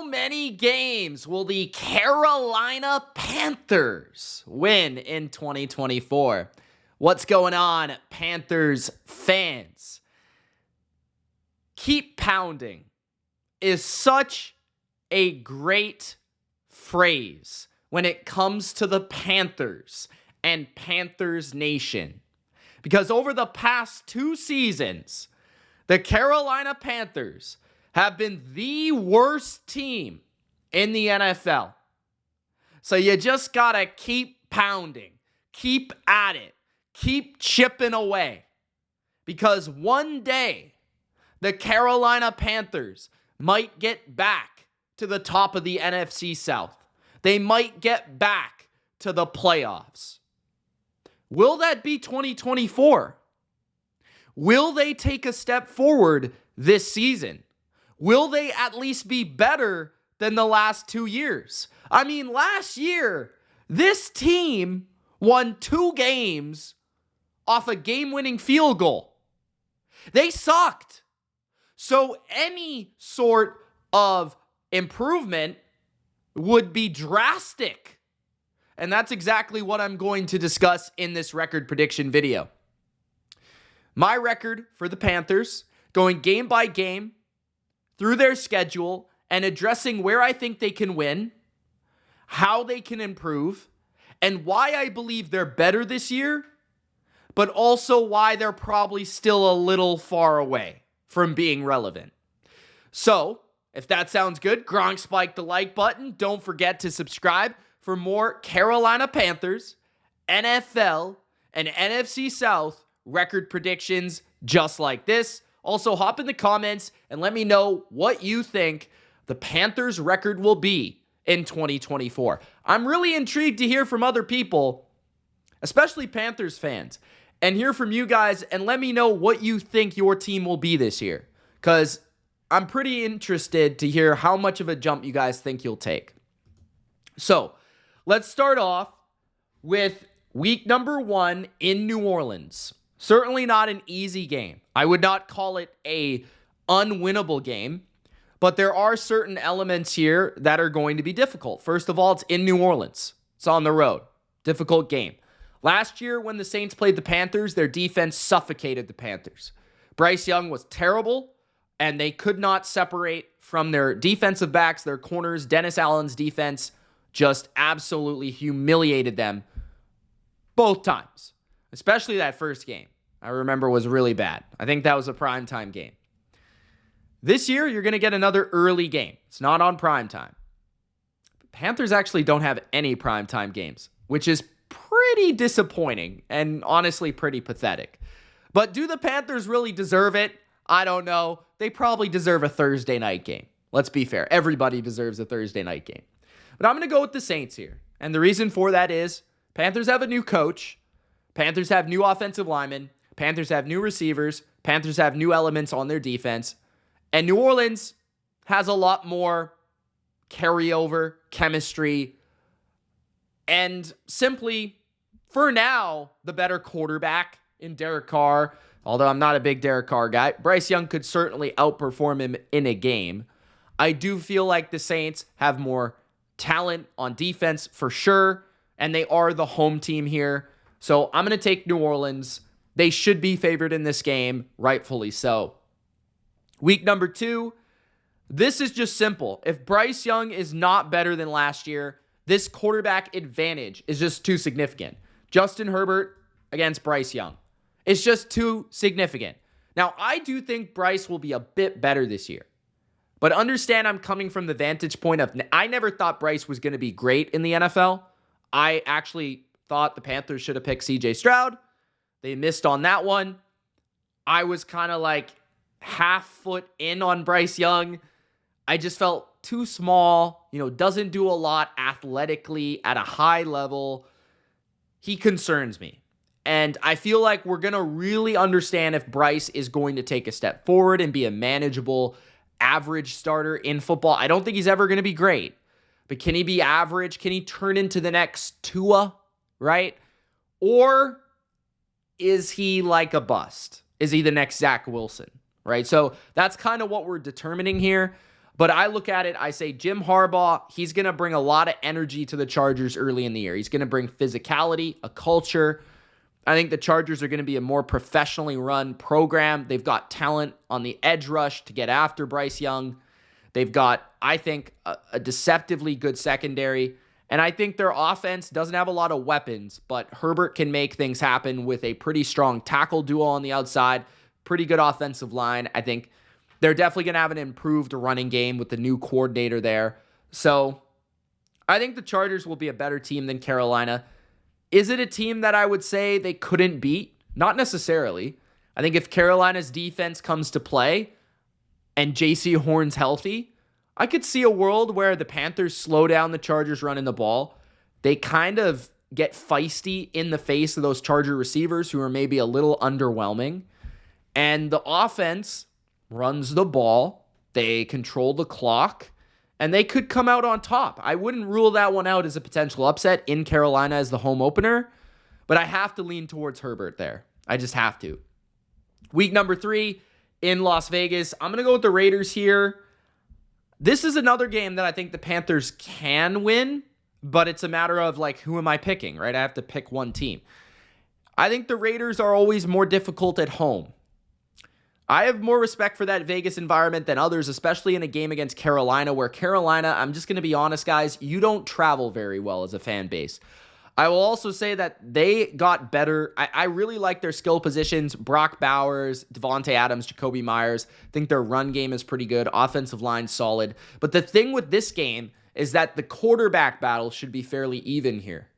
How many games will the Carolina Panthers win in 2024? What's going on, Panthers fans? Keep pounding is such a great phrase when it comes to the Panthers and Panthers Nation. Because over the past 2 seasons, the Carolina Panthers have been the worst team in the NFL. So you just gotta keep pounding, keep at it, keep chipping away. Because one day, the Carolina Panthers might get back to the top of the NFC South. They might get back to the playoffs. Will that be 2024? Will they take a step forward this season? Will they at least be better than the last 2 years? I mean, last year, this team won 2 games off a game-winning field goal. They sucked. So any sort of improvement would be drastic. And that's exactly what I'm going to discuss in this record prediction video. My record for the Panthers, going game by game through their schedule and addressing where I think they can win, how they can improve, and why I believe they're better this year, but also why they're probably still a little far away from being relevant. So, if that sounds good, Gronk spike the like button. Don't forget to subscribe for more Carolina Panthers, NFL, and NFC South record predictions just like this. Also, hop in the comments and let me know what you think the Panthers record will be in 2024. I'm really intrigued to hear from other people, especially Panthers fans, and hear from you guys and let me know what you think your team will be this year. Because I'm pretty interested to hear how much of a jump you guys think you'll take. So, let's start off with week number 1 in New Orleans. Certainly not an easy game. I would not call it a unwinnable game, but there are certain elements here that are going to be difficult. First of all, it's in New Orleans. It's on the road. Difficult game. Last year, when the Saints played the Panthers, their defense suffocated the Panthers. Bryce Young was terrible, and they could not separate from their defensive backs, their corners. Dennis Allen's defense just absolutely humiliated them both times, especially that first game. I remember was really bad. I think that was a primetime game. This year, you're going to get another early game. It's not on primetime. Panthers actually don't have any primetime games, which is pretty disappointing and honestly pretty pathetic. But do the Panthers really deserve it? I don't know. They probably deserve a Thursday night game. Let's be fair. Everybody deserves a Thursday night game. But I'm going to go with the Saints here. And the reason for that is Panthers have a new coach. Panthers have new offensive linemen. Panthers have new receivers. Panthers have new elements on their defense. And New Orleans has a lot more carryover, chemistry, and simply, for now, the better quarterback in Derek Carr. Although I'm not a big Derek Carr guy, Bryce Young could certainly outperform him in a game. I do feel like the Saints have more talent on defense for sure, and they are the home team here. So I'm going to take New Orleans. They should be favored in this game, rightfully so. Week number 2, this is just simple. If Bryce Young is not better than last year, this quarterback advantage is just too significant. Justin Herbert against Bryce Young. It's just too significant. Now, I do think Bryce will be a bit better this year. But understand I'm coming from the vantage point of I never thought Bryce was going to be great in the NFL. I actually thought the Panthers should have picked C.J. Stroud. They missed on that one. I was kind of like half foot in on Bryce Young. I just felt too small, doesn't do a lot athletically at a high level. He concerns me. And I feel like we're going to really understand if Bryce is going to take a step forward and be a manageable, average starter in football. I don't think he's ever going to be great. But can he be average? Can he turn into the next Tua, right? Or is he like a bust? Is he the next Zach Wilson, right? So that's kind of what we're determining here. But I look at it, I say Jim Harbaugh, he's going to bring a lot of energy to the Chargers early in the year. He's going to bring physicality, a culture. I think the Chargers are going to be a more professionally run program. They've got talent on the edge rush to get after Bryce Young. They've got, I think, a deceptively good secondary. And I think their offense doesn't have a lot of weapons, but Herbert can make things happen with a pretty strong tackle duo on the outside, pretty good offensive line. I think they're definitely going to have an improved running game with the new coordinator there. So I think the Chargers will be a better team than Carolina. Is it a team that I would say they couldn't beat? Not necessarily. I think if Carolina's defense comes to play and JC Horn's healthy, I could see a world where the Panthers slow down the Chargers running the ball. They kind of get feisty in the face of those Charger receivers who are maybe a little underwhelming. And the offense runs the ball. They control the clock. And they could come out on top. I wouldn't rule that one out as a potential upset in Carolina as the home opener. But I have to lean towards Herbert there. I just have to. Week number 3 in Las Vegas. I'm going to go with the Raiders here. This is another game that I think the Panthers can win, but it's a matter of, like, who am I picking, right? I have to pick one team. I think the Raiders are always more difficult at home. I have more respect for that Vegas environment than others, especially in a game against Carolina, where Carolina, I'm just going to be honest, guys, you don't travel very well as a fan base. I will also say that they got better. I really like their skill positions. Brock Bowers, Devontae Adams, Jacoby Myers. I think their run game is pretty good. Offensive line solid. But the thing with this game is that the quarterback battle should be fairly even here.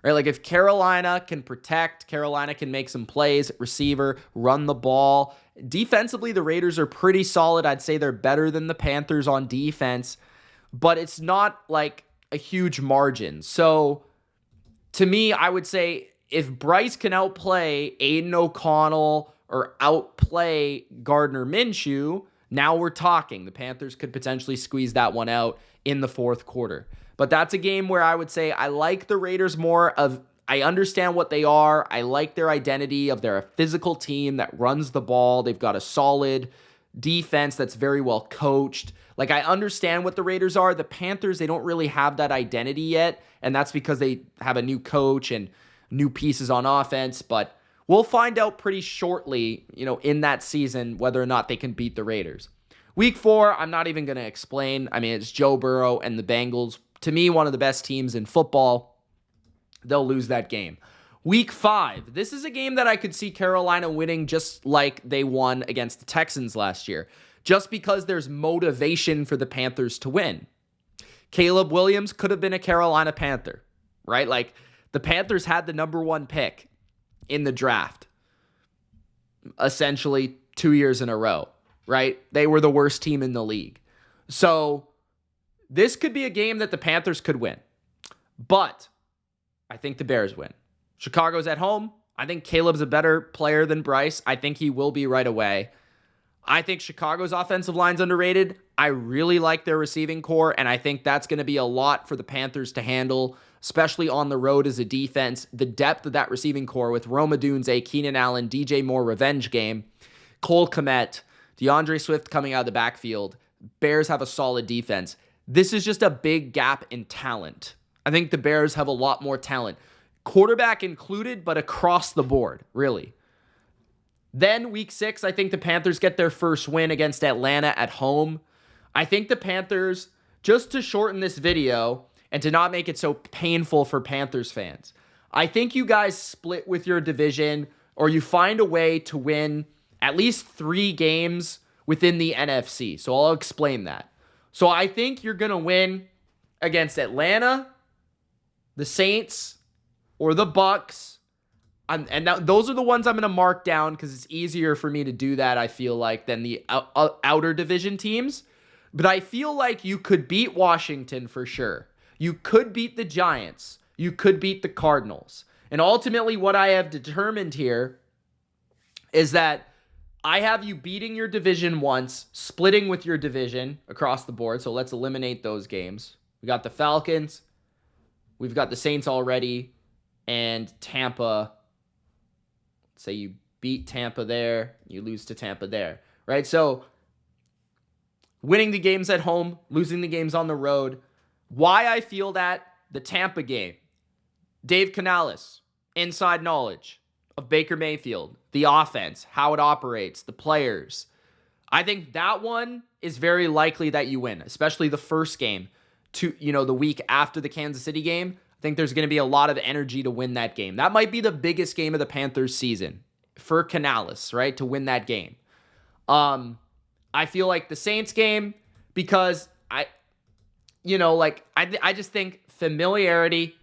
Right? Like if Carolina can protect, Carolina can make some plays, receiver, run the ball. Defensively, the Raiders are pretty solid. I'd say they're better than the Panthers on defense. But it's not like a huge margin. So to me, I would say if Bryce can outplay Aiden O'Connell or outplay Gardner Minshew, now we're talking. The Panthers could potentially squeeze that one out in the fourth quarter. But that's a game where I would say I like the Raiders more of, I understand what they are. I like their identity of they're a physical team that runs the ball. They've got a solid defense that's very well coached. Like, I understand what the Raiders are. The Panthers, they don't really have that identity yet, and that's because they have a new coach and new pieces on offense, but we'll find out pretty shortly, in that season whether or not they can beat the Raiders. Week 4, I'm not even going to explain. I mean, it's Joe Burrow and the Bengals. To me, one of the best teams in football. They'll lose that game. Week 5, this is a game that I could see Carolina winning just like they won against the Texans last year, just because there's motivation for the Panthers to win. Caleb Williams could have been a Carolina Panther, right? Like, the Panthers had the number 1 pick in the draft, essentially 2 years in a row, right? They were the worst team in the league. So this could be a game that the Panthers could win, but I think the Bears win. Chicago's at home. I think Caleb's a better player than Bryce. I think he will be right away. I think Chicago's offensive line's underrated. I really like their receiving core, and I think that's going to be a lot for the Panthers to handle, especially on the road as a defense. The depth of that receiving core with Rome Odunze, Keenan Allen, DJ Moore revenge game, Cole Kmet, DeAndre Swift coming out of the backfield. Bears have a solid defense. This is just a big gap in talent. I think the Bears have a lot more talent, quarterback included, but across the board, really. Then week 6, I think the Panthers get their first win against Atlanta at home. I think the Panthers, just to shorten this video and to not make it so painful for Panthers fans, I think you guys split with your division, or you find a way to win at least 3 games within the NFC. So I'll explain that. So I think you're going to win against Atlanta, the Saints, or the Bucks. And now those are the ones I'm going to mark down because it's easier for me to do that, I feel like, than the outer division teams. But I feel like you could beat Washington for sure. You could beat the Giants. You could beat the Cardinals. And ultimately what I have determined here is that I have you beating your division once, splitting with your division across the board. So let's eliminate those games. We got the Falcons. We've got the Saints already. And Tampa. Say you beat Tampa there, you lose to Tampa there, right? So winning the games at home, losing the games on the road. Why I feel that, the Tampa game, Dave Canales, inside knowledge of Baker Mayfield, the offense, how it operates, the players. I think that one is very likely that you win, especially the first game to, the week after the Kansas City game. I think there's going to be a lot of energy to win that game. That might be the biggest game of the Panthers season for Canales, right? To win that game. I feel like the Saints game, because I just think familiarity.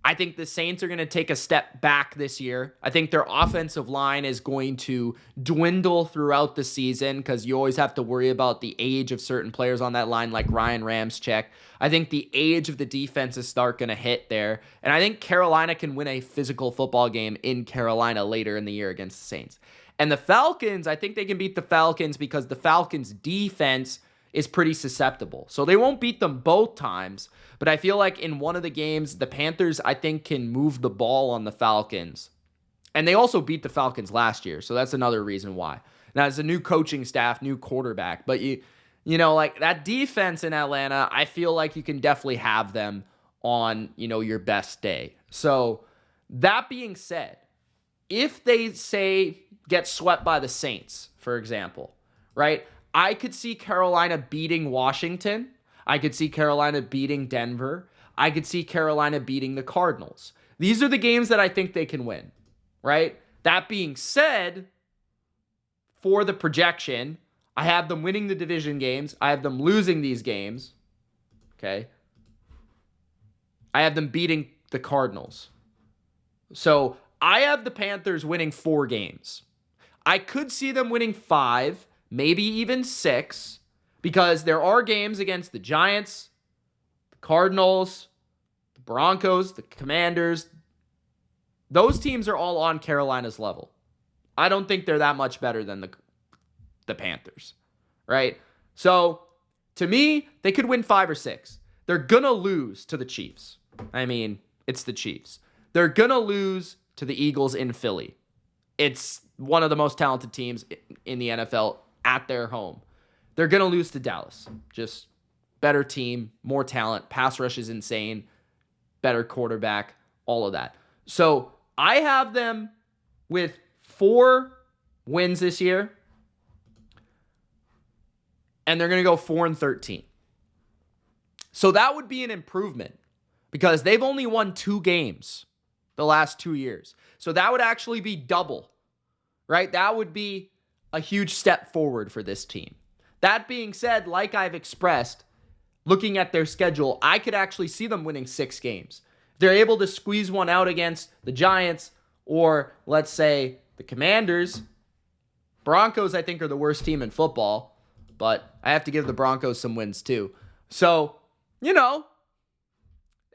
I think the Saints are going to take a step back this year. I think their offensive line is going to dwindle throughout the season because you always have to worry about the age of certain players on that line, like Ryan Ramczyk. I think the age of the defense is going to hit there. And I think Carolina can win a physical football game in Carolina later in the year against the Saints. And the Falcons, I think they can beat the Falcons because the Falcons' defense is pretty susceptible. So they won't beat them both times, but I feel like in one of the games, the Panthers, I think, can move the ball on the Falcons. And they also beat the Falcons last year, so that's another reason why. Now, it's a new coaching staff, new quarterback, but like that defense in Atlanta, I feel like you can definitely have them on, your best day. So that being said, if they get swept by the Saints, for example, right? I could see Carolina beating Washington. I could see Carolina beating Denver. I could see Carolina beating the Cardinals. These are the games that I think they can win, right? That being said, for the projection, I have them winning the division games. I have them losing these games, okay? I have them beating the Cardinals. So I have the Panthers winning 4 games. I could see them winning 5, maybe even 6, because there are games against the Giants, the Cardinals, the Broncos, the Commanders. Those teams are all on Carolina's level. I don't think they're that much better than the Panthers, right? So, to me, they could win 5 or 6. They're going to lose to the Chiefs. I mean, it's the Chiefs. They're going to lose to the Eagles in Philly. It's one of the most talented teams in the NFL at their home. They're going to lose to Dallas. Just better team, more talent, pass rush is insane, better quarterback, all of that. So I have them with 4 wins this year, and they're going to go 4-13. So that would be an improvement because they've only won 2 games the last 2 years. So that would actually be double, right? That would be a huge step forward for this team. That being said, like I've expressed, looking at their schedule, I could actually see them winning 6 games. If they're able to squeeze one out against the Giants or, let's say, the Commanders. Broncos, I think, are the worst team in football, but I have to give the Broncos some wins too. So,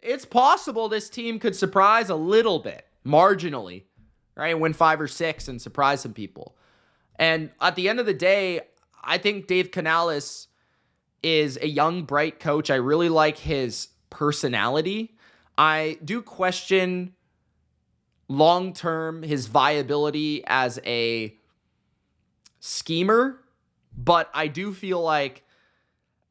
it's possible this team could surprise a little bit, marginally, right? Win 5 or 6 and surprise some people. And at the end of the day, I think Dave Canales is a young, bright coach. I really like his personality. I do question long-term his viability as a schemer, but I do feel like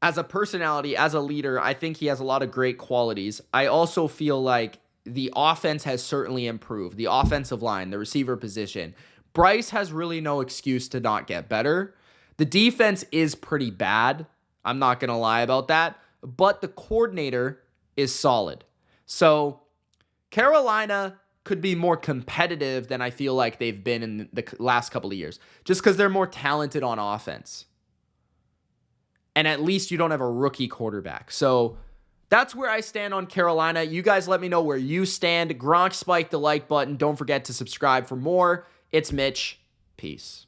as a personality, as a leader, I think he has a lot of great qualities. I also feel like the offense has certainly improved. The offensive line, the receiver position. Bryce has really no excuse to not get better. The defense is pretty bad. I'm not going to lie about that. But the coordinator is solid. So Carolina could be more competitive than I feel like they've been in the last couple of years. Just because they're more talented on offense. And at least you don't have a rookie quarterback. So that's where I stand on Carolina. You guys let me know where you stand. Gronk spike the like button. Don't forget to subscribe for more. It's Mitch. Peace.